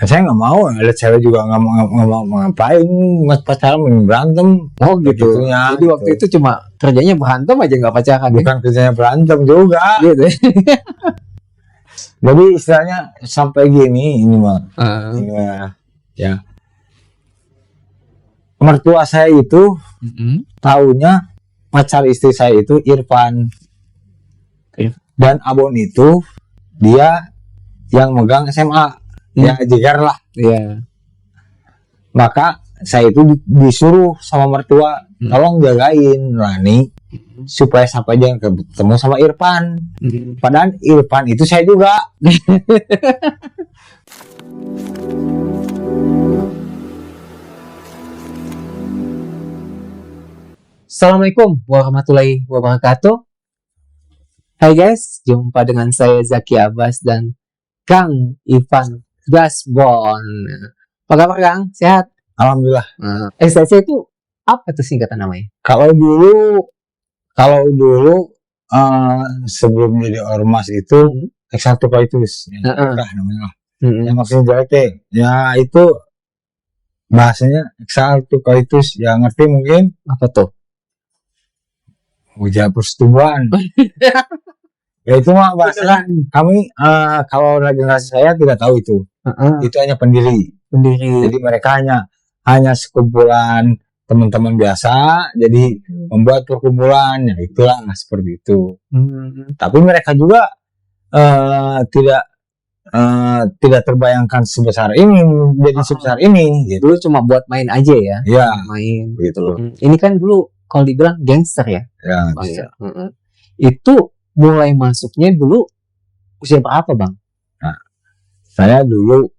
Saya nggak mau, ada cewek juga nggak mau ngapain, mas pacaran berantem. Oh gitu. Begitunya, Jadi waktu itu cuma kerjanya berantem aja, nggak pacaran. Bukan kerjanya berantem juga. Gitu. Jadi istilahnya sampai gini ini mah. Ini ya. Mertua saya itu taunya pacar istri saya itu Irfan. Dan Abon itu dia yang megang SMA. Ya jigar lah. Iya. Maka saya itu disuruh sama mertua, tolong jagain Rani supaya sampai jangan ketemu sama Irfan. Padahal Irfan itu saya juga. Assalamualaikum warahmatullahi wabarakatuh. Hai guys, jumpa dengan saya Zaki Abbas dan Kang Ivan Gasbon. Apa kabar Kang? Sehat? Alhamdulillah. STC itu apa tuh singkatan namanya? Kalau dulu sebelum jadi ormas itu exaltucoitus, namanya. Yang maksudnya jelek ya itu bahasanya exaltucoitus, ya ngerti mungkin? Apa tuh? Ujian persetubuhan. Ya itu mah bahasa kami, kalau generasi saya tidak tahu itu. Itu hanya pendiri. Jadi mereka hanya sekumpulan teman-teman biasa, jadi membuat perkumpulan, ya itulah seperti itu. Tapi mereka juga tidak terbayangkan sebesar ini, jadi sebesar ini. Gitu. Dulu cuma buat main aja ya? Ya, main. Gitu. Ini kan dulu kalau dibilang gangster ya? Ya. Itu mulai masuknya dulu usia berapa Bang? Nah, saya dulu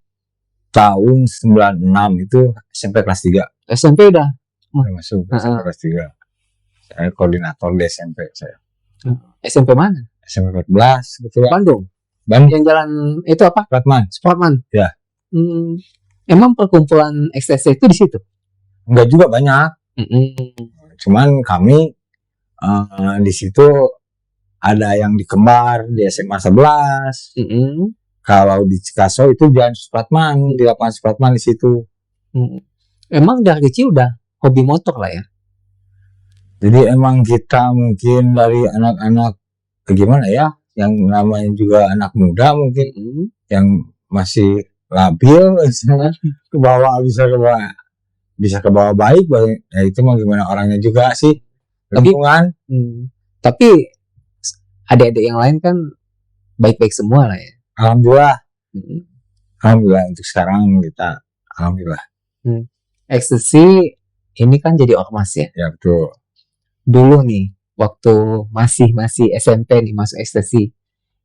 tahun 96 itu SMP kelas 3. SMP udah masuk SMP kelas 3. Saya koordinator di SMP saya. SMP mana? SMP 14 betul. Bandung. Yang jalan itu apa? Supratman. Ya. Emang perkumpulan ekstasi itu di situ? Enggak juga banyak. Cuman kami di situ ada yang di Kembar di SMA 11. Kalau di Cikaso itu jalan Supratman, di lapangan Supratman di situ. Emang dari kecil udah hobi motor lah ya? Jadi emang kita mungkin dari anak-anak gimana ya, yang namanya juga anak muda mungkin, yang masih labil, ke bawah bisa ke bawah baik, ya itu mah gimana orangnya juga sih, lingkungan. Tapi adik-adik yang lain kan baik-baik semua lah ya. Alhamdulillah. Alhamdulillah untuk sekarang kita alhamdulillah. Ekstasi ini kan jadi ormas ya? Ya betul. Dulu nih waktu masih SMP nih masuk ekstasi,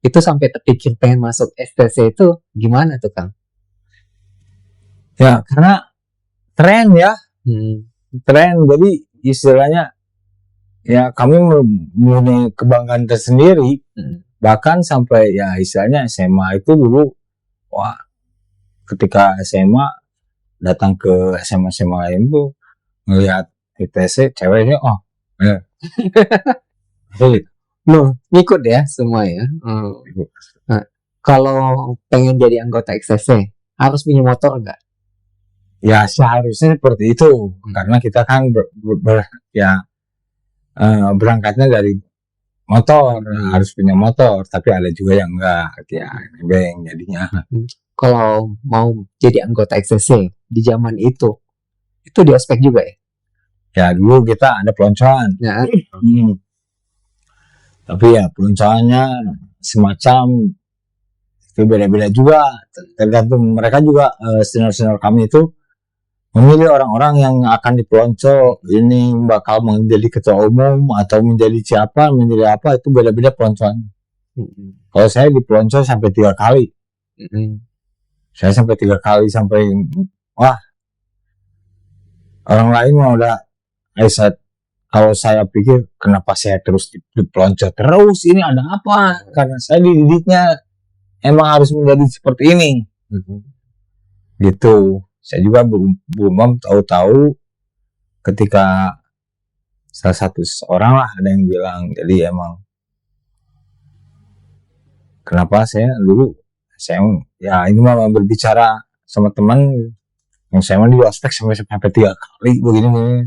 itu sampai terpikir pengen masuk ekstasi itu gimana tuh Kang? Ya karena tren ya. Tren, jadi istilahnya ya kami mempunyai kebanggaan tersendiri. Bahkan sampai ya istilahnya SMA itu dulu, wah ketika SMA datang ke SMA lain tuh ngelihat ITC ceweknya ngikut ya semua ya. Nah, kalau pengen jadi anggota XTC harus punya motor enggak? Ya seharusnya seperti itu, karena kita kan berangkatnya dari motor, harus punya motor, tapi ada juga yang enggak, ya nebeng jadinya. Kalau mau jadi anggota XTC di zaman itu di ospek juga ya? Ya dulu kita ada peloncoan. Ya. Tapi ya peloncoannya semacam itu beda-beda juga, tergantung mereka juga. Senior-senior kami itu memilih orang-orang yang akan dipelonco, ini bakal menjadi ketua umum atau menjadi siapa, menjadi apa, itu beda-beda peloncoan. Kalau saya dipelonco sampai 3 kali. Saya sampai 3 kali, sampai wah orang lain mau udah kalau saya pikir kenapa saya terus dipelonco terus, ini ada apa? Karena saya dididiknya emang harus menjadi seperti ini. Gitu. Saya juga belum tahu ketika salah satu seorang lah ada yang bilang, jadi emang kenapa saya dulu ya ini mah berbicara sama teman yang saya mah di ospek sampai 3 kali begini.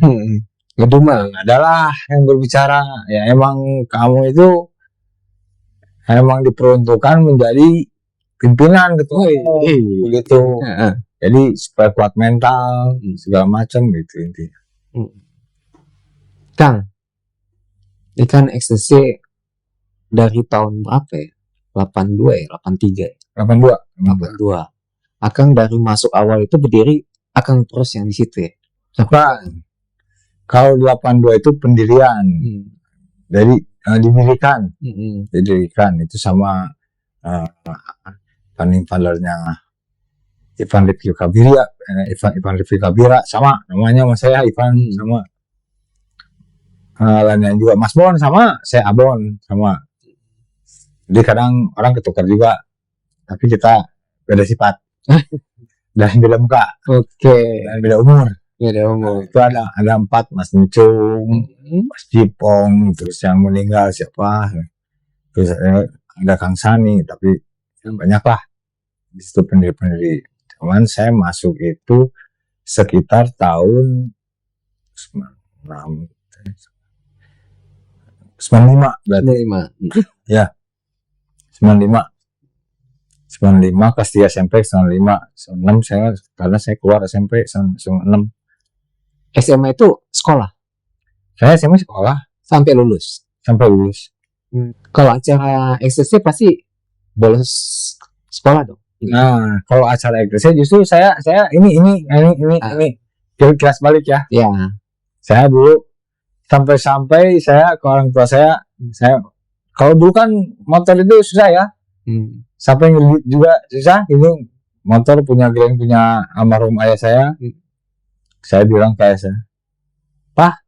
Ngedumel. Adalah yang berbicara, ya emang kamu itu emang diperuntukkan menjadi pimpinan ketua begitu. Jadi supaya kuat mental segala macam gitu intinya. Kang, ini kan ekstasi dari tahun berapa ya? 82 ya, 83 ya? 82. 82. Akang dari masuk awal itu berdiri, Akang terus yang di situ ya? Bukan. Kalau 82 itu pendirian. Jadi didirikan itu sama founding fathernya Ivan Rifki Kabira, Ivan Rifki Kabira sama namanya sama saya Ivan sama lainnya juga Mas Bon sama saya Abon sama. Jadi kadang orang ketukar juga, tapi kita beda sifat dan beda muka, dan beda umur. Itu ada 4, Mas Ncung, Mas Jipong, terus yang meninggal siapa, terus ada Kang Sani, tapi banyak lah di situ pendiri. Cuman saya masuk itu sekitar tahun 95 berarti. Ya. 95 kelas 3 SMP 95 saya karena saya keluar SMP 96. SMA itu sekolah? Saya SMA sekolah sampai lulus. Kalau acara ekstasi pasti bolos sekolah dong. Nah, kalau acara ekstasi justru saya ini kelas balik ya. Ya. Saya dulu sampai saya ke orang tua saya kalau dulu kan motor itu susah ya. Sampai ngelit juga susah. Ini motor punya almarhum ayah saya. Saya bilang ke ayah saya, "Pak,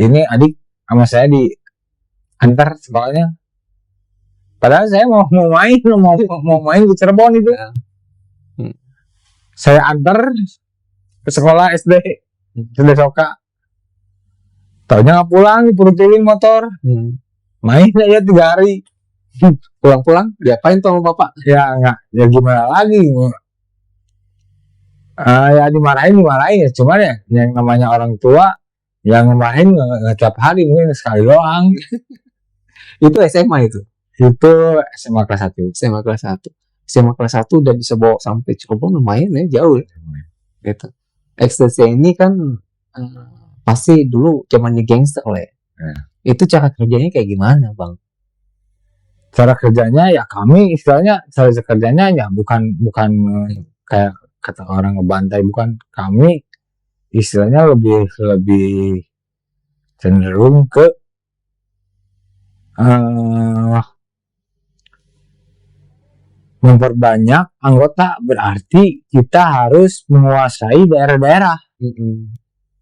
ini adik sama saya diantar sekolahnya." Padahal saya mau main di Cirebon itu. Saya antar ke sekolah SD Soka. Taunya nggak pulang, dipurutin motor. Main aja 3 hari. Pulang-pulang diapain tuh sama bapak? Ya enggak, ya gimana lagi? Ya dimarahin ya. Cuman ya yang namanya orang tua yang ngemahin nggak tiap hari, mungkin sekali doang. Itu SMA itu? Itu SMA kelas 1. SMA kelas 1 udah bisa bawa sampai Cirebon, lumayan ya, jauh ya. Gitu. Ekstasi ini kan pasti dulu zamannya gangster lah ya. Itu cara kerjanya kayak gimana, Bang? Cara kerjanya ya kami istilahnya cara kerjanya ya bukan kayak kata orang ngebantai, bukan. Kami istilahnya lebih cenderung ke memperbanyak anggota, berarti kita harus menguasai daerah-daerah.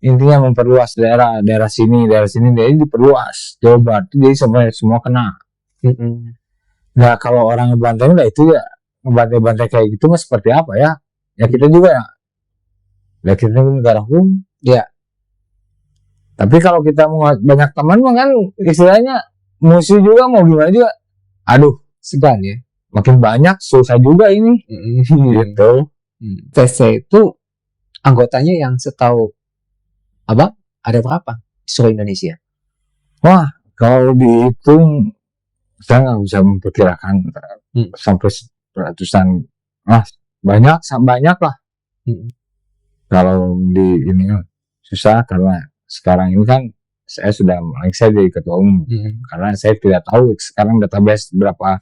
Intinya memperluas daerah sini, jadi diperluas. Jawa Barat jadi semua kena. Nah kalau orang ngebantai lah itu ya ngebantai kayak gitu mah seperti apa ya? Ya kita juga ya kita negara hukum ya. Tapi kalau kita mau banyak teman mah kan istilahnya musuh juga mau gimana juga. Aduh segan ya. Makin banyak susah juga ini. Gitu. TC itu anggotanya yang setahu Abang ada berapa di seluruh Indonesia? Wah kalau dihitung saya nggak bisa memperkirakan sampai ratusan. Banyak lah. Kalau di ini susah karena sekarang ini kan saya sudah saya jadi ketua umum. Karena saya tidak tahu sekarang database berapa.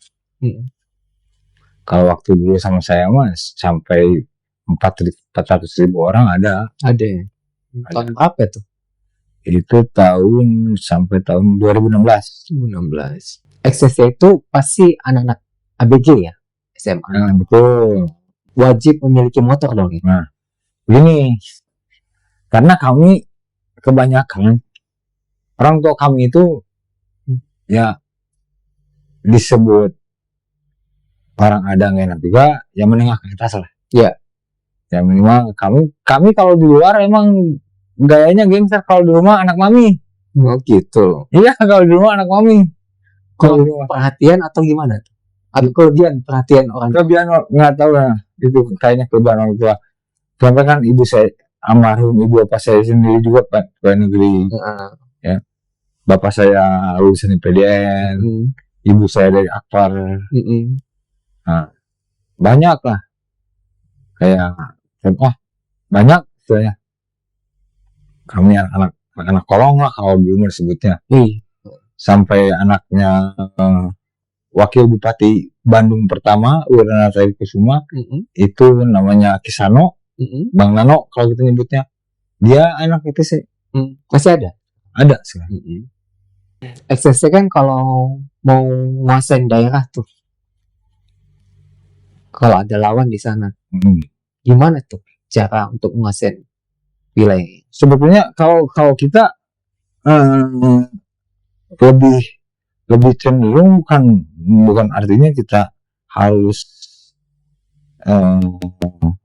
Kalau waktu dulu sama saya mas sampai 400.000 orang ada. Tahun berapa tuh? Itu sampai tahun 2016. Ekstasi itu pasti anak-anak ABG ya, SMA. Betul. Wajib memiliki motor dong. Nah, begini, karena kami kebanyakan orang tua kami itu ya disebut orang ada nggak enak juga, ya menengah ke atas lah. Ya minimal kami kalau di luar emang gayanya gangster, kalau di rumah anak mami. Oh gitu. Iya kalau di rumah anak mami. Kalau perhatian atau gimana? Atau kelebihan perhatian orang? Kelebihan nggak tahu lah. itu kayaknya kebetulan orang tua. Sampai kan ibu saya, almarhum ibu bapak saya sendiri juga pegawai negeri. Ya, bapak saya lulusan IPDN, ibu saya dari Akpar. Nah, banyak lah, kayak banyak istilahnya. Kami anak kolong lah kalau di umur sebutnya. Sampai anaknya wakil bupati Bandung pertama Wiranata Kusuma, itu namanya Kisano, Bang Nano kalau kita nyebutnya, dia anak ITC. Masih ada Sekarang. XTC kan kalau mau nguasain daerah tuh, kalau ada lawan di sana, gimana tuh cara untuk nguasain wilayah? Sebetulnya kalau kita lebih cenderung bukan artinya kita harus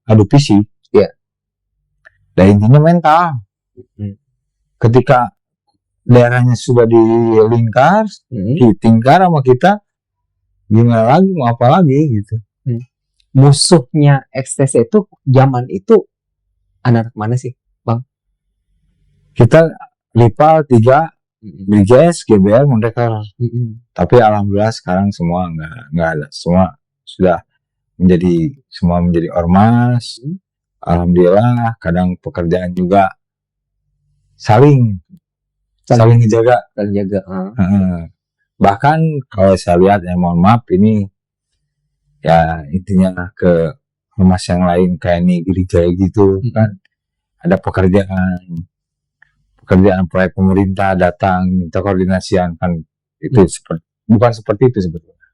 adu fisik. Ya. Dan intinya mental. Ketika daerahnya sudah dilingkar, ditingkar sama kita, gimana lagi, mau apa lagi gitu. Musuhnya XTC itu zaman itu anak mana sih, Bang? Kita Lipal 3, Briges, GBR, Merdeka. Tapi alhamdulillah sekarang semua nggak ada, semua sudah menjadi ormas. Alhamdulillah, kadang pekerjaan juga saling dijaga. Bahkan kalau saya lihat, ya mohon maaf ini ya intinya ke ormas yang lain kayak nih gereja gitu kan, ada pekerjaan proyek pemerintah datang minta koordinasian kan, itu bukan seperti itu sebetulnya.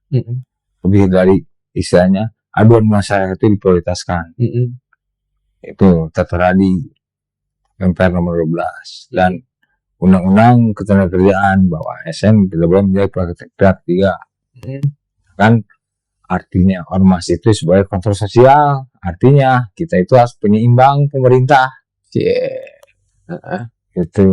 Lebih dari istilahnya aduan masyarakat itu diprioritaskan. Itu tertera di MPR nomor 12 dan Undang-Undang Ketenagakerjaan bahwa ASN tidak boleh menjadi pihak ketiga. Kan artinya ormas itu sebagai kontrol sosial, artinya kita itu harus penyeimbang pemerintah. Gitu.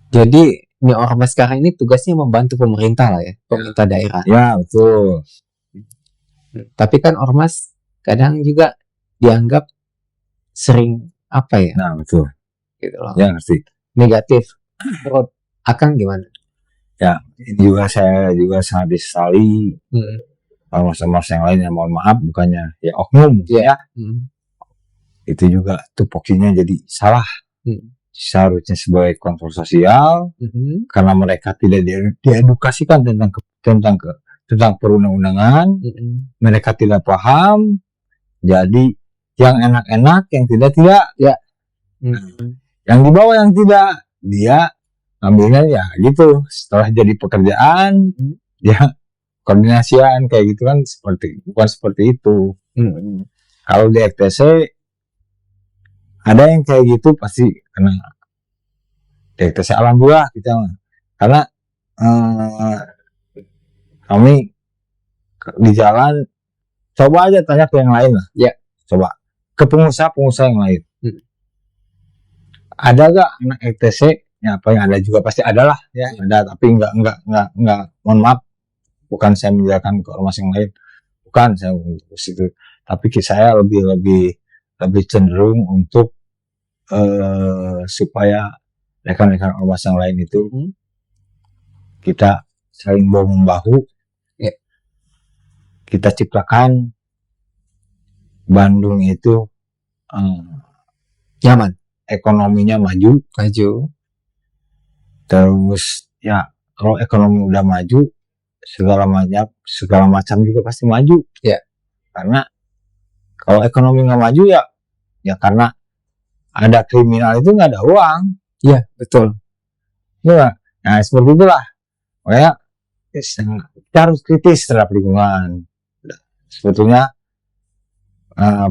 Jadi ini ormas sekarang ini tugasnya membantu pemerintah lah ya, pemerintah daerah. Ya betul. Tapi kan ormas kadang juga dianggap sering apa ya? Nah betul. Gitu loh. Ya ngerti. Negatif. Menurut Akang gimana? Ya ini juga saya sangat disesali. Ormas-ormas yang lain yang mohon maaf bukannya ya oknum ya. Itu juga tupoksinya jadi salah. Seharusnya sebagai kontrol sosial, karena mereka tidak diedukasikan tentang perundang-undangan, mereka tidak paham, jadi yang enak-enak, yang tidak ya. Yang di bawah yang tidak, dia ambilnya ya gitu. Setelah jadi pekerjaan, ya koordinasian kayak gitu kan, bukan seperti itu. Kalau di FTC ada yang kayak gitu pasti kena. Di FTC alhamdulillah kita, karena kami di jalan, coba aja tanya ke yang lain lah. Ya. Coba ke pengusaha yang lain. Ada gak anak FTC? Ya apa yang ada juga pasti ada lah ya. Ada, tapi enggak, mohon maaf, bukan saya menjelaskan ke ormas yang lain, bukan saya ke situ, tapi saya lebih cenderung untuk supaya rekan-rekan ormas yang lain itu kita saling bahu-membahu, kita ciptakan Bandung itu nyaman, ekonominya maju. Terus ya kalau ekonomi udah maju, segala macam juga pasti maju. Ya. Karena kalau ekonomi nggak maju ya karena ada kriminal itu nggak ada uang. Iya betul. Ya, nah seperti itulah. Makanya kita harus kritis terhadap lingkungan. Sebetulnya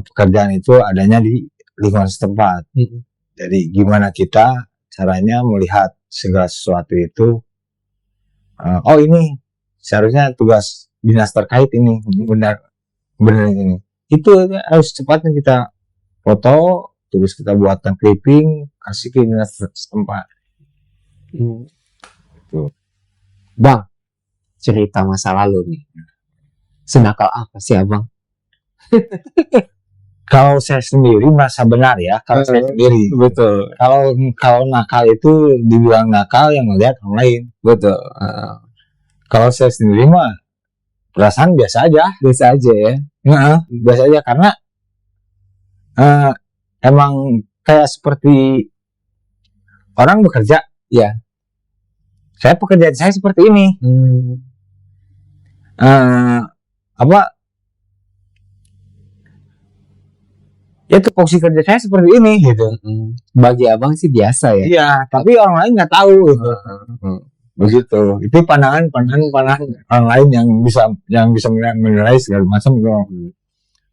pekerjaan itu adanya di lingkungan setempat. Jadi gimana kita caranya melihat segala sesuatu itu, oh ini seharusnya tugas dinas terkait ini benar ini. Itu harus cepatnya kita foto, terus kita buatkan clipping, kasih ke dinas setempat. Bang, cerita masa lalu nih. Senakal apa sih abang Kalau saya sendiri merasa benar ya, kalau saya sendiri. Betul. Kalau nakal itu dibilang nakal yang ngelihat orang lain. Betul. Kalau saya sendiri mah perasaan biasa aja. Biasa aja ya. Biasa aja karena emang kayak seperti orang bekerja. Ya. Saya pekerjaan saya seperti ini. Ya tupoksi kerja saya seperti ini gitu. Bagi abang sih biasa ya. Iya, tapi orang lain nggak tahu gitu. Begitu. Itu pandangan orang lain yang bisa menilai segala macam gitu.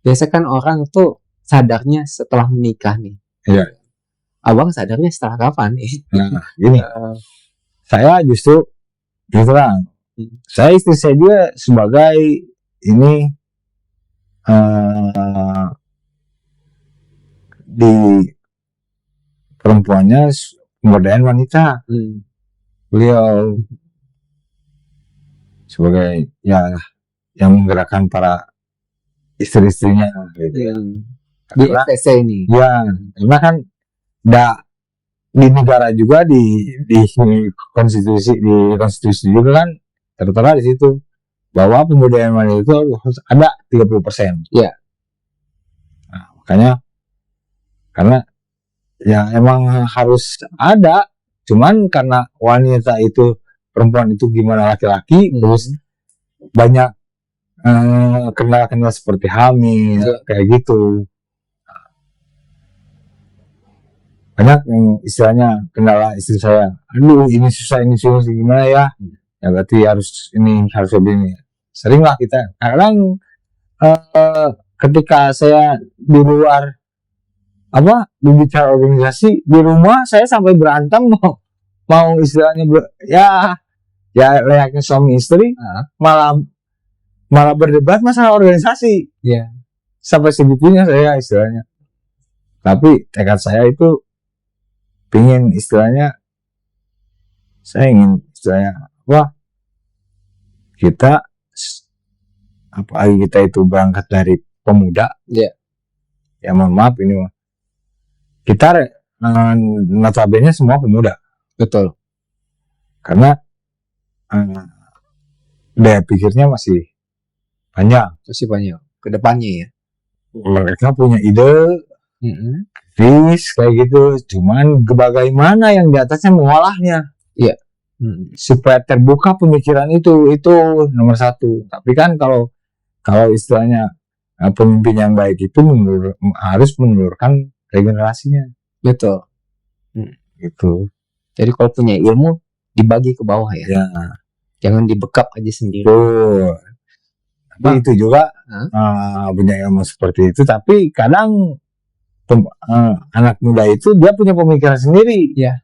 Biasa kan orang tuh sadarnya setelah menikah nih. Iya. Abang sadarnya setelah kapan nih? Nah, gini. Saya justru terang. Saya istri saya juga sebagai ini di perempuannya pemberdayaan wanita. Beliau sebagai ya yang menggerakkan para istri-istrinya gitu. Di FTC ini. Ya, karena kan di negara juga di konstitusi juga kan tertera di situ bahwa pemberdayaan wanita itu harus ada 30%. Iya. Nah, makanya karena ya emang harus ada, cuman karena wanita itu perempuan itu gimana laki-laki, terus banyak kendala-kendala seperti hamil kayak gitu. Banyak istilahnya kendala istri saya, aduh ini susah gimana ya, ya berarti harus lebih ini. Sering lah kita kadang ketika saya di luar berbicara organisasi, di rumah saya sampai berantem mau istilahnya ya layaknya suami istri, malah berdebat masalah organisasi. Ya. Sampai segitunya saya istilahnya. Tapi tekad saya itu saya ingin istilahnya kita itu berangkat dari pemuda. Ya mohon maaf ini kita notabene semua pemuda. Betul. Karena daya pikirnya masih banyak ke depannya ya. Mereka punya ide kayak gitu, cuman bagaimana yang di atasnya mengolahnya. Iya. Supaya terbuka pemikiran itu nomor satu. Tapi kan kalau istilahnya pemimpin yang baik itu harus menelurkan regenerasinya. Betul. Gitu. Jadi kalau punya ilmu dibagi ke bawah ya. Jangan dibekap aja sendiri. Tapi itu juga punya ilmu seperti itu, tapi kadang anak muda itu dia punya pemikiran sendiri. Ya.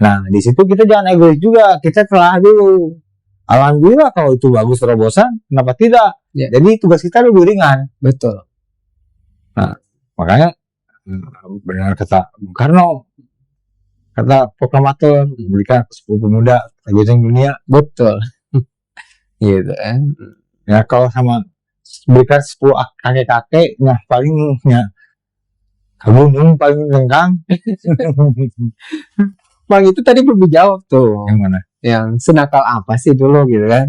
Nah, di situ kita jangan egois juga, kita telah dulu. Alhamdulillah kalau itu bagus terobosan, kenapa tidak? Ya. Jadi tugas kita lebih ringan. Betul. Nah, makanya benar kata Bung Karno, kata proklamator, memberikan 10 pemuda tergoceng dunia. Betul. Gitu kan. Ya kalau sama berikan 10 kakek-kakek, nah palingnya gunung paling lengkang. Bang itu tadi belum dijawab tuh. Yang mana? Yang senakal apa sih dulu gitu kan?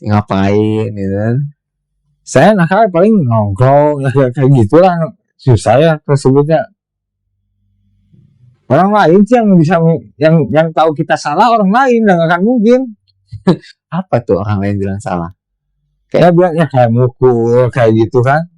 Ngapain gitu kan? Saya nakal paling nongkrong kayak gitulah. Susah ya tersebutnya. Orang lain sih yang bisa yang tahu kita salah, orang lain nggak akan mungkin. Apa tuh orang lain bilang salah? Kayak bilangnya kayak mukul kayak gitu kan.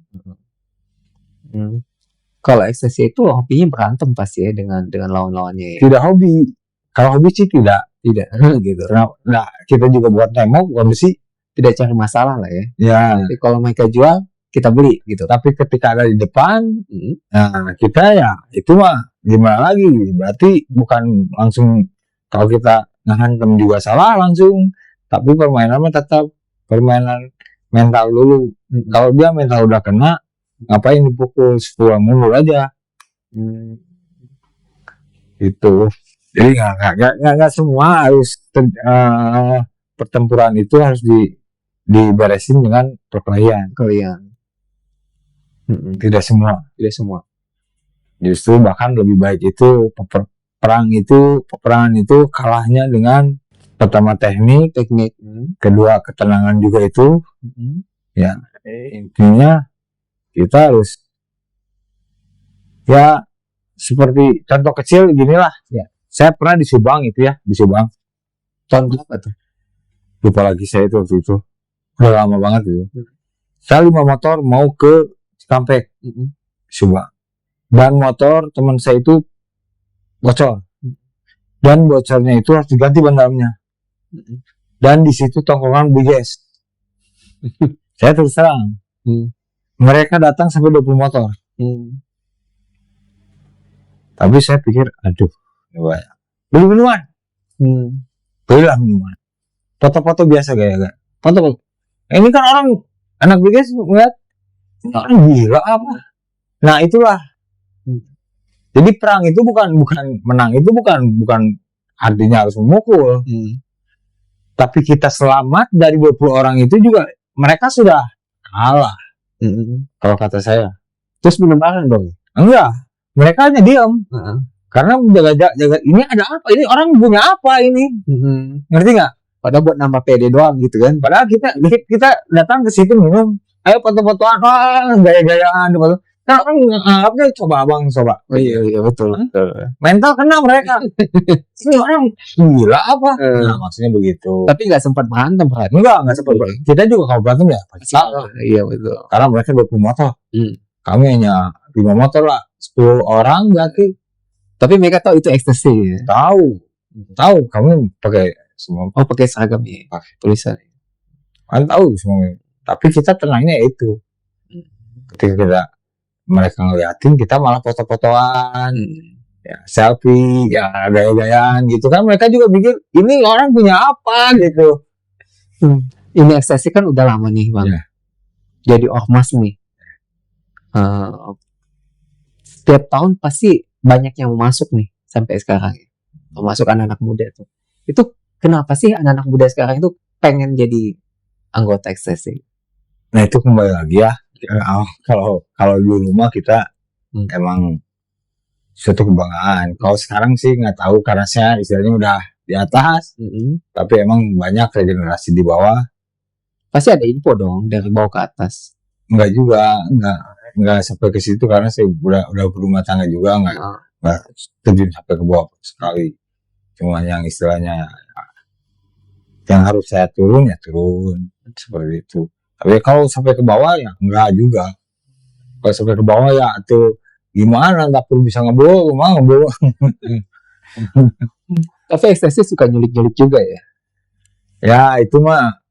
Kalau ekstasi itu hobinya berantem pasti ya dengan lawan-lawannya ya. Tidak hobi. Kalau hobi sih tidak gitu. Nah, kita juga buat tembok bukan besi. Tidak cari masalah lah ya. Ya. Tapi kalau mereka jual kita beli gitu. Tapi ketika ada di depan, nah kita ya itu mah gimana lagi? Berarti bukan langsung kalau kita ngantem juga salah langsung. Tapi permainan mah tetap permainan mental dulu. Kalau dia mental udah kena, ngapain dipukul, 10 mundur aja. Itu. Jadi nggak semua harus pertempuran itu harus diberesin dengan perkelahian. Tidak semua. Tidak semua. Justru bahkan lebih baik itu peperangan itu kalahnya dengan pertama teknik, kedua ketenangan juga itu. Ya, intinya kita harus ya seperti contoh kecil ginilah. Ya, saya pernah di Subang itu ya, di Subang. Tahun berapa tuh? Lupa lagi saya itu waktu itu. Udah lama banget itu. Saya 5 motor mau ke Cikampek, Subang. Dan motor teman saya itu bocor. Dan bocornya itu harus diganti ban dalamnya. Dan di situ tongkrongan BGS. Saya terus terang. Mereka datang sampai 20 motor. Tapi saya pikir, aduh, beli minuman. Belilah minuman. Foto-foto biasa gaya-gaya. Foto-foto. Ini kan orang anak BGS ngeliat orang gila apa? Nah itulah. Jadi perang itu bukan menang, itu bukan artinya harus memukul. Tapi kita selamat dari 20 orang itu juga mereka sudah kalah. Kalau kata saya. Terus minum bareng dong? Enggak, mereka hanya diam. Karena jaga ini ada apa? Ini orang punya apa ini? Ngerti nggak? Padahal buat nambah PD doang gitu kan? Padahal kita datang ke situ minum, ayo foto-fotoan, gaya-gayaan, foto. Nah, orang anggapnya coba abang coba. Oh iya betul. Mental kena mereka. Ini orang gila apa? Nah, maksudnya begitu. Tapi nggak sempat berantem, Nggak sempat. Kita juga kalau berantem ya salah. Iya betul. Karena mereka 20 motor. Kami hanya 5 motor lah, 10 orang berarti. Tapi mereka tahu itu ekstasi ya? Tahu. Kami pakai semua. Oh pakai seragam ya, pakai tulisan. Kan tahu semua. Tapi kita tenangnya itu. Ketika mereka ngeliatin, kita malah foto-fotoan, ya selfie, ya gaya-gayaan gitu kan. Mereka juga mikir ini orang punya apa gitu. Ini ekstasi kan udah lama nih bang. Jadi ormas nih. Setiap tahun pasti banyak yang mau masuk nih sampai sekarang. Mau masuk anak-anak muda tuh. Itu kenapa sih anak-anak muda sekarang itu pengen jadi anggota ekstasi? Nah itu kembali lagi ya. Kalau dulu rumah kita emang suatu kebanggaan. Kalau sekarang sih nggak tahu karena saya istilahnya udah di atas. Tapi emang banyak regenerasi di bawah. Pasti ada info dong dari bawah ke atas. Enggak juga, enggak sampai ke situ karena saya udah berumah tangga juga, enggak terjun sampai ke bawah sekali. Cuma yang istilahnya yang harus saya turun ya turun seperti itu. Tapi kalau sampai ke bawah ya enggak juga. Kalau sampai ke bawah ya tuh gimana, nggak perlu bisa ngebawa. Tapi ekstasi suka nyulik-nyulik juga ya? Ya itu mah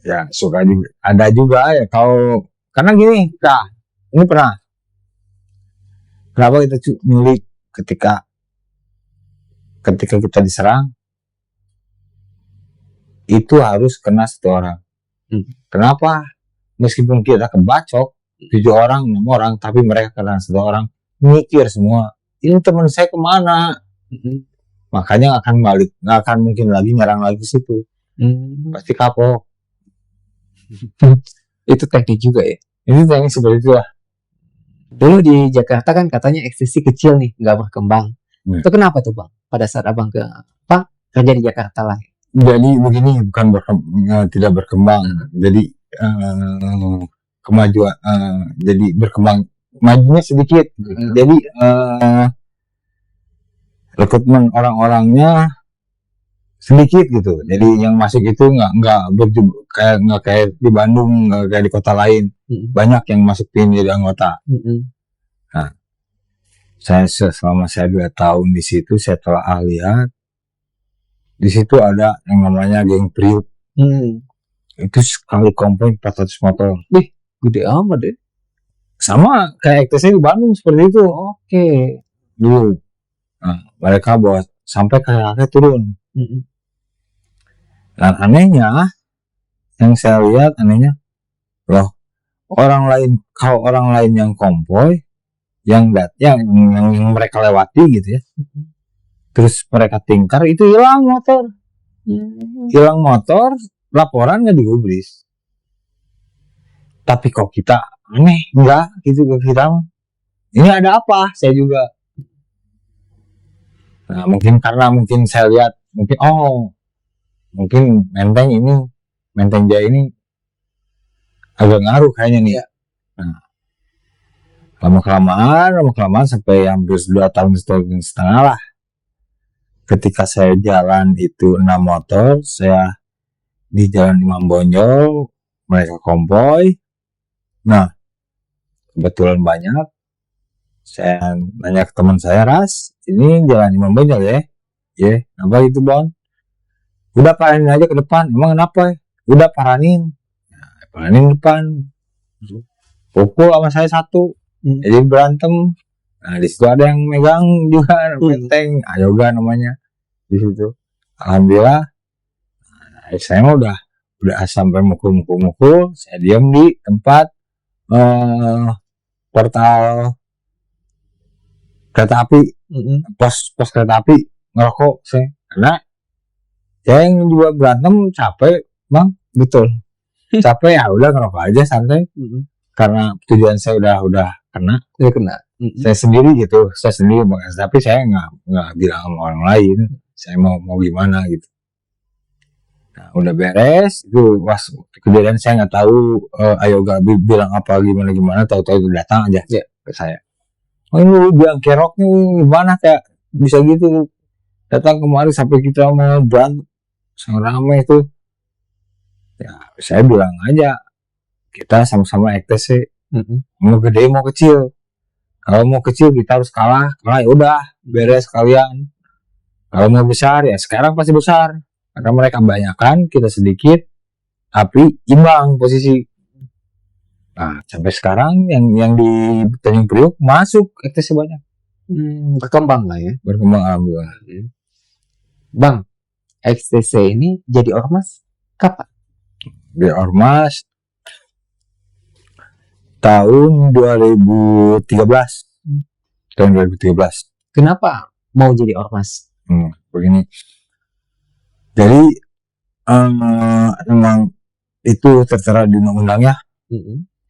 ya suka juga, ada juga ya. Kalau karena gini, ini pernah. Kenapa kita nyulik ketika kita diserang? Itu harus kena 1 orang. Kenapa? Meskipun kita kebacok 7 orang, 6 orang, tapi mereka kena 1 orang, mikir semua. Ini teman saya kemana? Makanya nggak akan mungkin lagi nyerang lagi ke situ. Pasti kapok. Itu teknik juga ya? Ini teknik seperti itu lah. Dulu di Jakarta kan katanya ekstasi kecil nih, nggak berkembang. Itu kenapa tuh bang? Pada saat abang kerja di Jakarta lah. Jadi begini, bukan tidak berkembang. Jadi kemajuan, jadi berkembang, majunya sedikit. Jadi rekrutmen orang-orangnya sedikit gitu. Jadi yang masuk itu nggak kayak di Bandung, nggak kayak di kota lain. Banyak yang masukin jadi anggota. Nah, selama saya 2 tahun di situ, saya telah lihat di situ ada yang namanya geng Priuk. Itu sekali konvoy 400 motor. Gede amat deh. Sama kayak ekstasi di Bandung seperti itu. Oke. Dulu. Nah, mereka bawa sampai kakek turun. Nah anehnya, yang saya lihat anehnya, loh kalau orang lain yang konvoy, yang mereka lewati gitu ya, terus mereka tingkar, itu hilang motor, laporan nggak digubris. Tapi kok kita aneh enggak gitu ke kita mah. Ini ada apa? Saya juga. Nah, mungkin karena saya lihat mungkin Menteng Jaya ini agak ngaruh kayaknya nih. Nah, lama kelamaan sampai hampir 2 tahun setengah lah. Ketika saya jalan itu 6 motor, saya di Jalan Imam Bonjol, mereka konvoy. Nah, kebetulan banyak. Saya nanya ke teman saya, Ras, ini Jalan Imam Bonjol ya? Ya, apa itu Bon? Udah paranin aja ke depan. Emang kenapa? Udah paranin. Nah, paranin depan. Pukul sama saya satu. Jadi berantem. Nah, di situ ada yang megang juga Menteng, Ayoga namanya. Di situ. Alhamdulillah, saya mah udah sampai mukul, saya diam di tempat portal kereta api, pos kereta api, ngerokok saya, karena saya yang juga berantem capek bang, betul, capek ya udah ngerokok aja santai, karena tujuan saya udah kena, saya sendiri gitu, tapi saya nggak bilang sama orang lain, saya mau gimana gitu. Nah, udah beres itu pas kejadian saya nggak tahu Ayoga bilang apa gimana, tahu-tahu itu datang aja ke saya. Oh ini lu bilang keroknya gimana kayak bisa gitu datang kemari sampai kita mau berantem sangat ramai itu. Ya saya bilang aja kita sama-sama EKTC, mau gede mau kecil. Kalau mau kecil kita harus kalah ya udah beres kalian. Kalau mau besar ya sekarang pasti besar. Karena mereka kebanyakan, kita sedikit, tapi imbang posisi. Nah, sampai sekarang yang di Tanjung Priok masuk EKTC banyak. Berkembang lah ya. Berkembang alhamdulillah. Bang, EKTC ini jadi ormas kapan? Di ormas tahun 2013. Tahun 2013. Kenapa mau jadi ormas? Begini. Jadi memang itu tertera di undang-undangnya,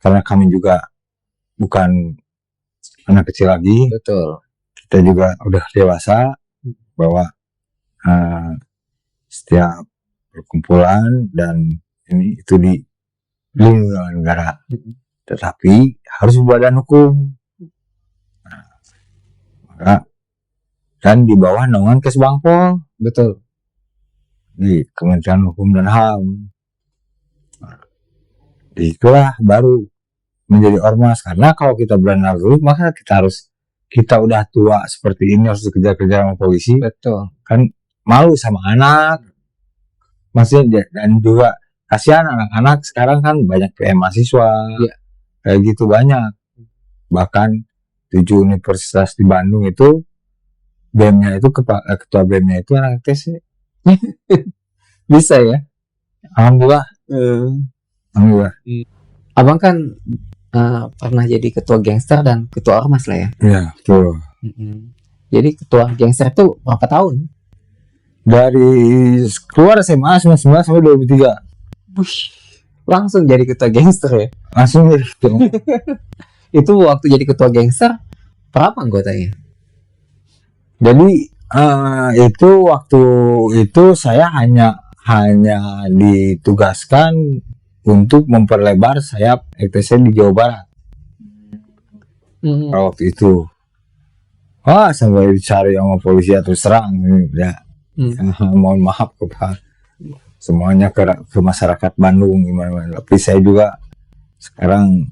karena kami juga bukan anak kecil lagi, betul. Kita juga udah dewasa bahwa setiap perkumpulan dan ini itu dilindungi oleh negara, tetapi harus berbadan hukum, maka dan di bawah naungan Kesbangpol, betul. Di Kementerian Hukum dan HAM. Itulah baru menjadi ormas, karena kalau kita beranak dulu maka kita udah tua seperti ini harus dikejar-kejar sama polisi, betul, kan malu sama anak, maksudnya, dan juga kasihan anak-anak sekarang kan banyak PM mahasiswa, kayak gitu banyak, bahkan 7 universitas di Bandung itu BEM-nya itu ketua BEM-nya itu anak EKTC. Bisa ya, alhamdulillah. Alhamdulillah. Abang kan pernah jadi ketua gangster dan ketua ormas lah ya. Iya betul. Jadi ketua gangster itu berapa tahun? Dari keluar SMA 99 sampai 2003. Langsung jadi ketua gangster ya? Langsung jadi ketua. Itu waktu jadi ketua gangster berapa anggotanya? Jadi itu waktu itu saya hanya ditugaskan untuk memperlebar sayap EKTC di Jawa Barat. Waktu itu sampai dicari sama polisi atau serang ya. Mohon maaf kepada semuanya ke masyarakat Bandung gimana. Tapi saya juga sekarang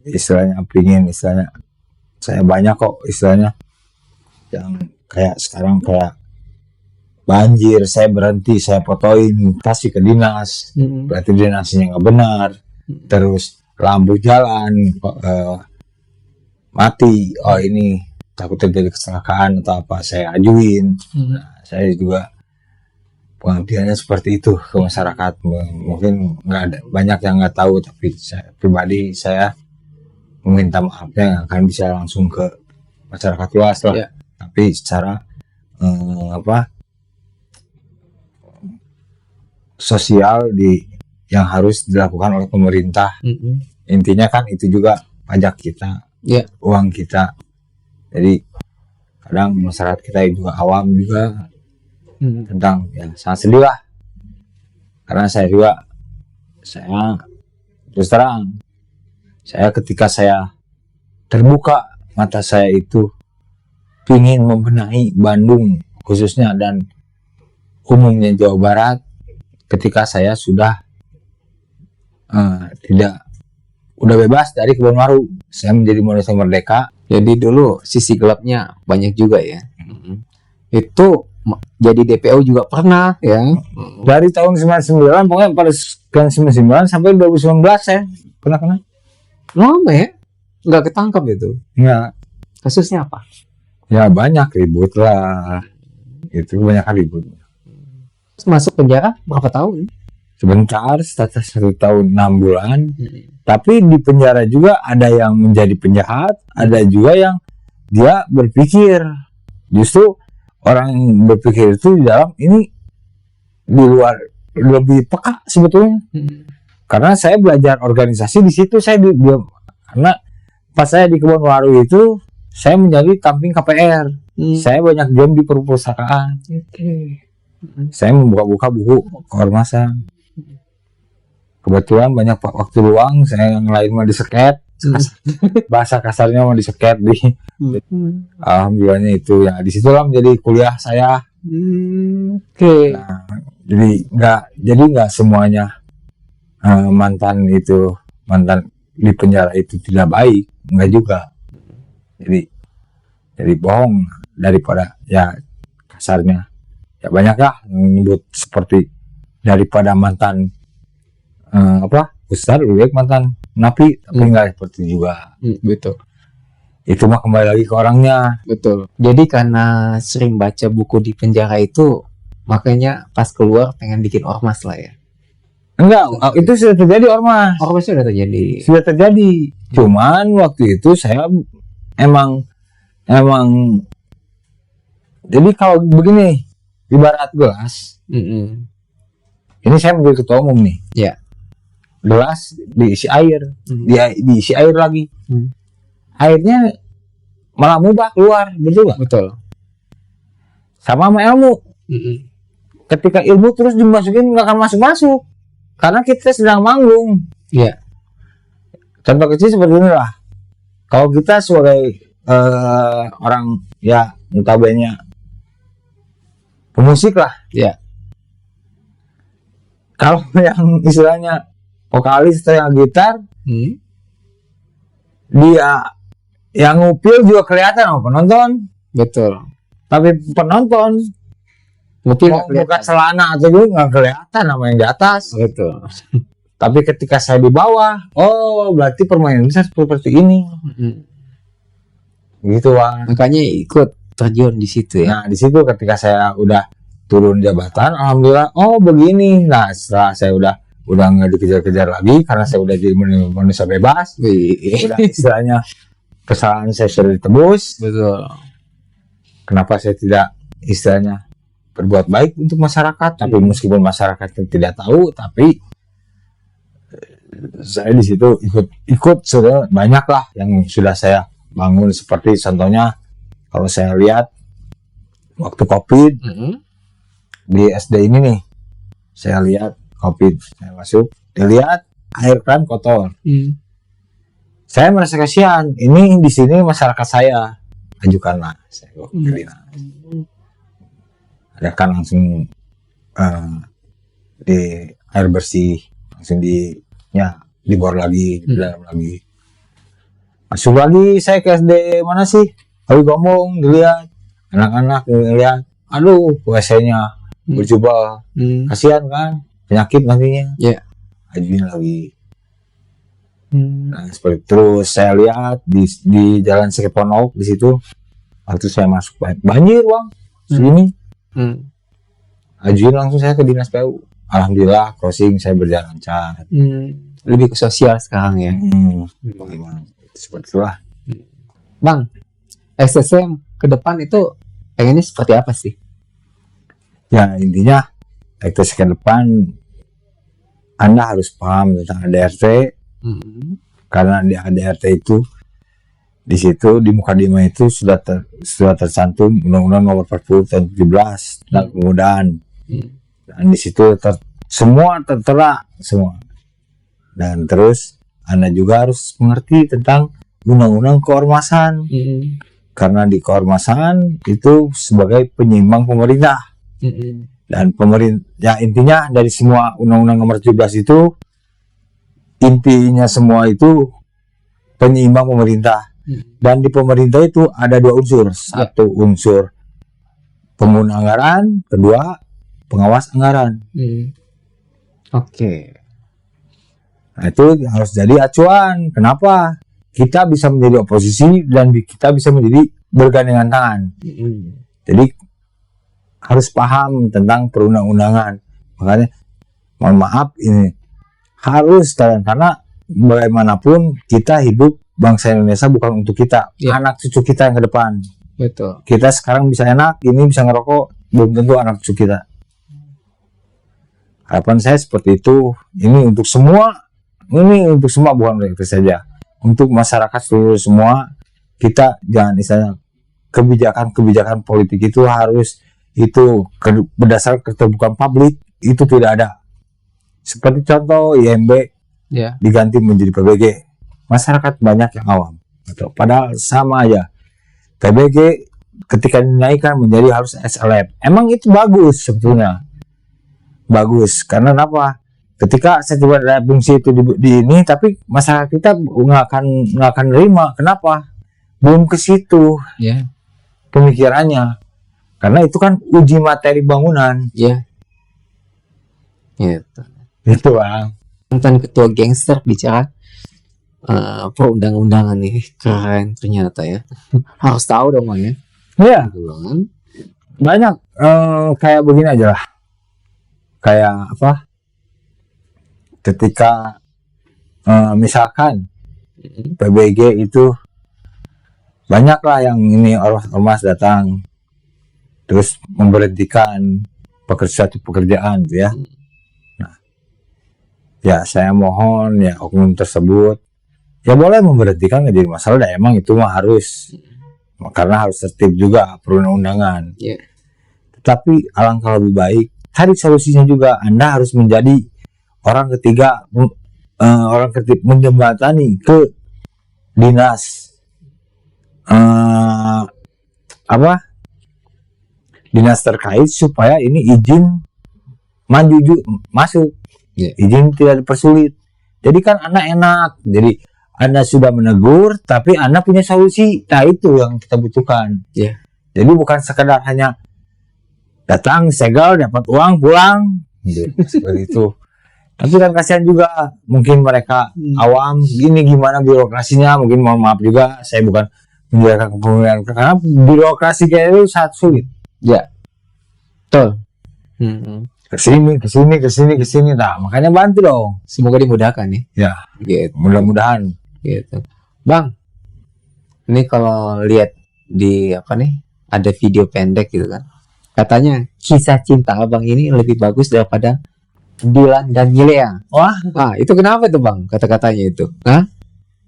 istilahnya saya banyak kok istilahnya yang kayak sekarang kayak banjir, saya berhenti, saya fotoin, kasih ke dinas, berarti dinasnya nggak benar, terus lampu jalan mati, ini takut terjadi kecelakaan atau apa, saya ajuin. Nah, saya juga pengabdiannya seperti itu ke masyarakat. Mungkin nggak ada banyak yang nggak tahu, tapi saya pribadi saya meminta maafnya akan bisa langsung ke masyarakat luas lah. Tapi secara sosial yang harus dilakukan oleh pemerintah intinya kan itu juga pajak kita, Iya. uang kita. Jadi kadang masyarakat kita juga awam juga tentang ya sangat sedih lah, karena saya terus terang, saya ketika saya terbuka mata saya itu ingin membenahi Bandung khususnya dan umumnya Jawa Barat, ketika saya sudah udah bebas dari Kebon Waru, saya menjadi manusia merdeka. Jadi dulu sisi gelapnya banyak juga ya. Itu jadi DPO juga pernah ya. Dari tahun 99 pokoknya pada 99 sampai 2019 saya kena. Lama ya? Nggak ketangkap itu. Enggak. Kasusnya apa? Ya banyak ribut lah. Itu banyak ribut. Terus masuk penjara berapa tahun? Sebentar, status 1 tahun 6 bulan. Tapi di penjara juga ada yang menjadi penjahat, ada juga yang dia berpikir. Justru orang yang berpikir itu di dalam ini di luar lebih peka sebetulnya. Karena saya belajar organisasi di situ, karena pas saya di Kebon Waru itu saya menjadi tamping KPR. Saya banyak jam di perpustakaan. Saya membuka-buka buku keormasan. Kebetulan banyak waktu luang, saya yang lain mah diseket. Bahasa kasarnya mah diseket di. Alhamdulillahnya itu ya, disitulah menjadi kuliah saya. Nah, jadi nggak semuanya mantan di penjara itu tidak baik, nggak juga. Jadi bohong daripada ya kasarnya ya banyaklah menyebut seperti daripada mantan Ustadz lebih baik mantan napi, tapi nggak seperti juga. Betul. Itu mah kembali lagi ke orangnya. Betul. Jadi karena sering baca buku di penjara itu, makanya pas keluar pengen bikin ormas lah ya. Enggak, itu sudah terjadi ormas. Ormas sudah terjadi. Sudah terjadi. Cuman waktu itu saya emang jadi kalau begini, ibarat gelas. Ini saya menjadi ketua umum nih. Ya. Gelas diisi air, diisi air lagi. Airnya malah mubah keluar, betul gak? Betul. Sama ilmu. Ketika ilmu terus dimasukin nggak akan masuk, karena kita sedang manggung. Iya. Contoh kecil seperti ini lah. Kalau kita sebagai orang ya notabene pemusik lah. Iya. Kalau yang istilahnya vokalis atau yang gitar, dia yang ngupil juga kelihatan sama penonton. Betul. Tapi penonton Ngupil mau buka celana atau juga nggak kelihatan sama yang di atas. Betul. Tapi ketika saya di bawah, oh berarti permainan bisa seperti ini. Gitu Bang. Makanya ikut terjun di situ ya. Nah di situ ketika saya udah turun jabatan, alhamdulillah, oh begini. Nah setelah saya udah nggak dikejar-kejar lagi karena saya udah jadi manusia bebas. Udah istilahnya kesalahan saya sudah ditebus. Betul. Kenapa saya tidak istilahnya berbuat baik untuk masyarakat? Tapi meskipun masyarakat tidak tahu, tapi saya di situ ikut sudah banyak lah yang sudah saya bangun. Seperti contohnya kalau saya lihat waktu COVID di SD ini nih, saya lihat COVID, saya masuk, dilihat air keran kotor. Saya merasa kasihan. Ini di sini masyarakat saya, ajukanlah. Saya adakan langsung di air bersih, langsung dibor lagi, di dalam lagi. Masuk lagi saya ke SD mana sih? Lalu ngomong, dilihat anak-anak, dilihat, aduh, WC-nya berjubel, kasihan kan? Penyakit nantinya. Ajuin lagi. Nah, seperti terus saya lihat di Jalan Sekeponok di situ waktu saya masuk banjir Bang segini. Ajuin langsung saya ke dinas PU. Alhamdulillah crossing saya berjalan lancar. Lebih ke sosial sekarang ya. Seperti itulah. Bang, SSM ke depan itu pengennya seperti apa sih? Ya intinya aktivitas ke depan Anda harus paham tentang ADRT, karena di ADRT itu di situ di mukadimah itu sudah tercantum Undang-Undang Nomor 40 Tahun 17 tentang kemudahan. Dan di situ semua tertera semua. Dan terus Anda juga harus mengerti tentang Undang-Undang Keormasan. Karena di keormasan itu sebagai penyeimbang pemerintah. Dan pemerintah, ya intinya dari semua Undang-Undang Nomor 17 itu, intinya semua itu penyeimbang pemerintah. Dan di pemerintah itu ada dua unsur. Satu unsur pengguna anggaran, kedua pengawas anggaran. Oke. Nah, itu harus jadi acuan. Kenapa? Kita bisa menjadi oposisi dan kita bisa menjadi bergandengan tangan. Jadi harus paham tentang perundang-undangan. Makanya mohon maaf ini harus karena bagaimanapun kita hidup bangsa Indonesia bukan untuk kita, anak cucu kita yang ke depan. Betul. Kita sekarang bisa enak, ini bisa ngerokok, belum tentu anak cucu kita. Harapan saya seperti itu. Ini untuk semua bukan untuk kita saja. Untuk masyarakat seluruh semua, kita jangan istilahnya kebijakan politik itu harus berdasarkan keterbukaan publik, itu tidak ada. Seperti contoh IMB diganti menjadi PBG, masyarakat banyak yang awam. Padahal sama aja. PBG ketika dinaikkan menjadi harus SLM, emang itu bagus sebetulnya. Bagus karena apa? Ketika setiap ada fungsi itu di ini, tapi masyarakat kita nggak akan nerima. Kenapa? Belum ke situ pemikirannya. Karena itu kan uji materi bangunan. Itu Bang. Mantan ketua gangster bicara perundang-undangan nih, keren ternyata ya. Harus tahu dong Bang ya. Iya. Banyak kayak begini aja lah. Kayak apa? Ketika misalkan PBG itu banyaklah yang ini ormas datang terus memberhentikan pekerjaan gitu ya. Nah, ya saya mohon ya oknum tersebut ya boleh memberhentikan, nggak jadi masalah. Dah emang itu mah harus, karena harus tertib juga perundang-undangan. Tetapi alangkah lebih baik cari solusinya juga. Anda harus menjadi orang ketiga, menjembatani ke dinas dinas terkait supaya ini izin masuk, izin tidak dipersulit. Jadi kan anak enak. Jadi Anda sudah menegur, tapi Anda punya solusi. Nah itu yang kita butuhkan. Jadi bukan sekedar hanya datang, segel, dapat uang, pulang, seperti itu. Tapi kan kasihan juga, mungkin mereka awam, ini gimana birokrasinya, mungkin mohon maaf juga, saya bukan menjaga kepemimpinan, karena birokrasi kayak itu sangat sulit. Betul. Kesini, nah makanya bantu dong. Semoga dimudahkan nih. Gitu. Mudah-mudahan. Gitu. Bang, ini kalau lihat di ada video pendek gitu kan, katanya kisah cinta abang ini lebih bagus daripada Dilan dan Milea. Wah, itu kenapa tuh Bang? Kata-katanya itu.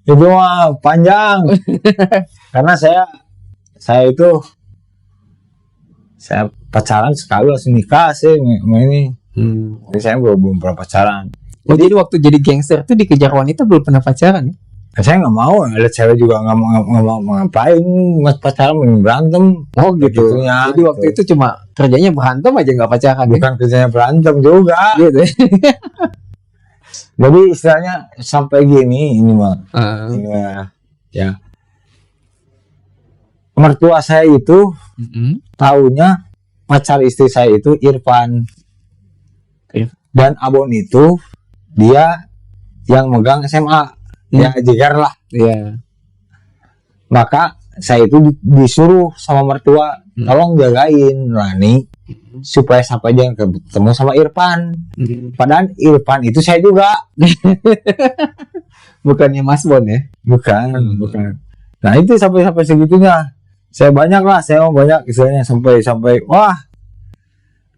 Itu mah panjang. Karena saya pacaran sekali langsung nikah sih ini. Jadi saya belum pernah pacaran. Jadi waktu jadi gangster tuh dikejar wanita belum pernah pacaran ya? Saya nggak mau, ada cewek juga nggak mau ngapain, mas pacaran berantem. Gitu. Jadi waktu itu cuma kerjanya berantem aja, nggak pacaran. Bukan kerjanya berantem juga. Gitu. Jadi istilahnya sampai gini ini mah. Ya. Mertua saya itu taunya pacar istri saya itu Irfan. Dan Abon itu dia yang megang SMA. Ya jigar lah. Maka saya itu disuruh sama mertua, tolong jagain Rani supaya sampai dia ketemu sama Irfan. Padahal Irfan itu saya juga. Bukannya Mas Bon ya? Bukan. Nah itu sampai segitunya. Saya banyak istilahnya sampai wah.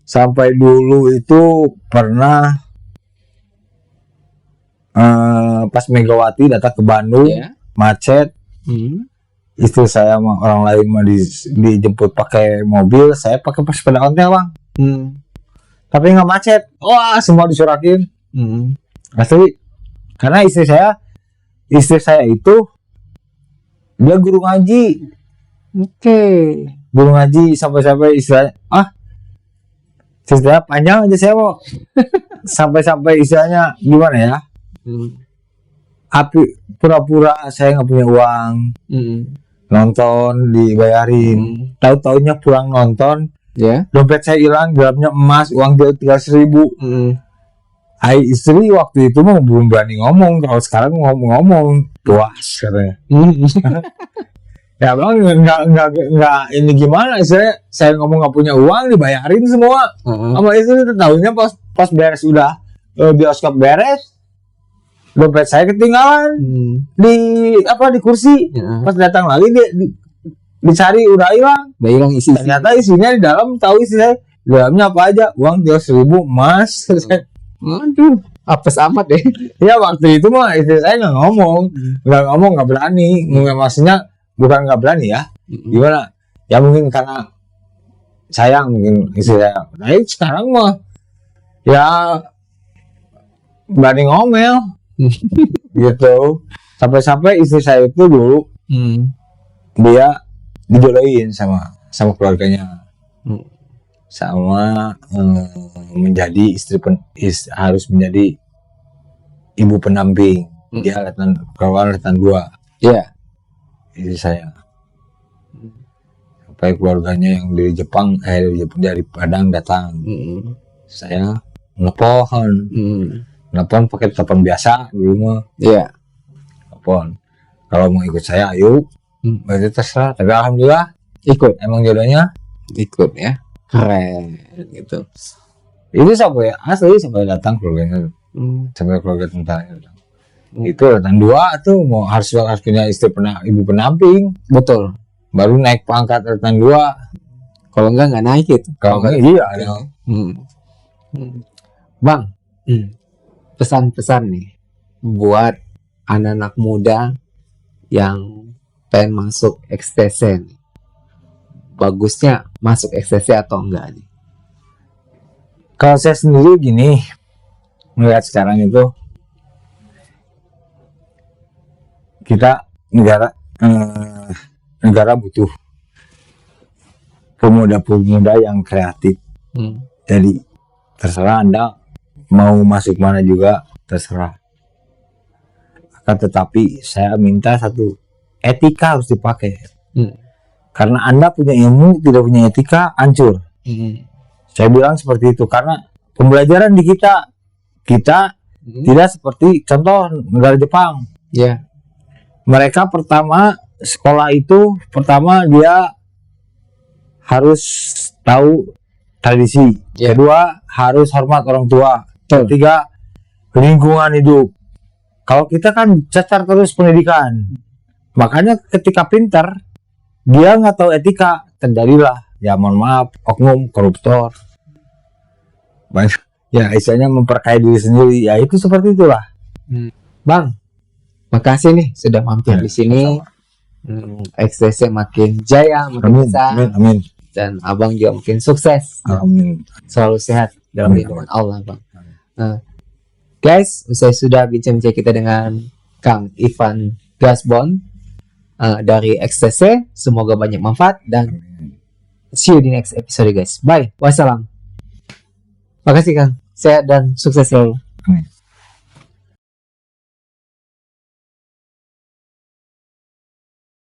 Sampai dulu itu pernah pas Megawati datang ke Bandung, Ya. macet. Istri saya sama orang lain mah dijemput pakai mobil, saya pakai sepeda ontel bang. Tapi nggak macet. Wah, semua disurakin. Asli. Karena istri saya itu dia guru ngaji. Oke. Guru ngaji sampai istilahnya cerita panjang aja saya mau. Sampai istilahnya gimana ya? Api pura-pura saya nggak punya uang. Nonton dibayarin. Tahu-taunya pulang nonton, Ya. dompet saya hilang, dalamnya emas, uang dia 300.000. Hai istri waktu itu mah belum berani ngomong. Kalau sekarang ngomong puas katanya. Ya bang, nggak ini gimana? Saya ngomong nggak punya uang, dibayarin semua. Sama istri tahunya pas beres udah bioskop beres, dompet saya ketinggalan di kursi. Pas datang lagi dicari udah hilang. Udah hilang isi. Ternyata isinya di dalam, tahu isi saya di dalamnya apa aja, uang 300.000, emas. Aduh, apes amat deh. Ya waktu itu mah istri saya nggak ngomong, nggak berani. Maksudnya bukan nggak berani ya, gimana? Ya mungkin karena sayang mungkin istri saya. Nah sekarang mah ya berani ngomel, gitu. Sampai istri saya itu dulu dia dijodohin sama keluarganya. Sama menjadi harus menjadi ibu pendamping. Dia latan 2. Ya. Istri saya. Sampai keluarganya yang dari Jepang, dari Padang datang. Saya nelpon pakai telepon biasa dulu mah. Iya. Telepon. Kalau mau ikut saya ayo. Berarti terserah. Tapi alhamdulillah Ikut. emang jodohnya Ikut ya. Keren gitu. itu sampai asli sampai datang keluarganya. Sampai keluarga tentaranya datang. Itu latan 2 tuh mau harus punya ibu pendamping. Betul. Baru naik pangkat latan 2. Kalau nggak naik itu. Kalau enggak iya ada. Bang, pesan-pesan nih buat anak-anak muda yang pengen masuk XTC nih. Bagusnya masuk XTC atau enggak nih? Kalau saya sendiri gini, melihat sekarang itu kita negara butuh pemuda-pemuda yang kreatif. Jadi terserah Anda mau masuk mana juga terserah. Akan tetapi saya minta satu, etika harus dipakai. Karena Anda punya ilmu, tidak punya etika, hancur. Saya bilang seperti itu karena pembelajaran di kita tidak seperti contoh negara Jepang. Ya. Mereka pertama sekolah itu dia harus tahu tradisi. Kedua harus hormat orang tua. Ketiga lingkungan hidup. Kalau kita kan cacar terus pendidikan, makanya ketika pintar dia nggak tahu etika, terjadilah ya mohon maaf oknum koruptor. Banyak ya istilahnya memperkaya diri sendiri, ya itu seperti itulah. Bang, makasih nih sudah mampir di sini. XTC makin jaya, makin besar, Amin. dan abang juga makin sukses. Amin. Selalu sehat dalam lindungan Allah, bang. Guys, usai sudah bincang-bincang kita dengan Kang Ivan Gasbon dari XTC, semoga banyak manfaat dan see you di next episode guys. Bye, wassalam. Makasih Kang, sehat dan sukses selalu. Amin.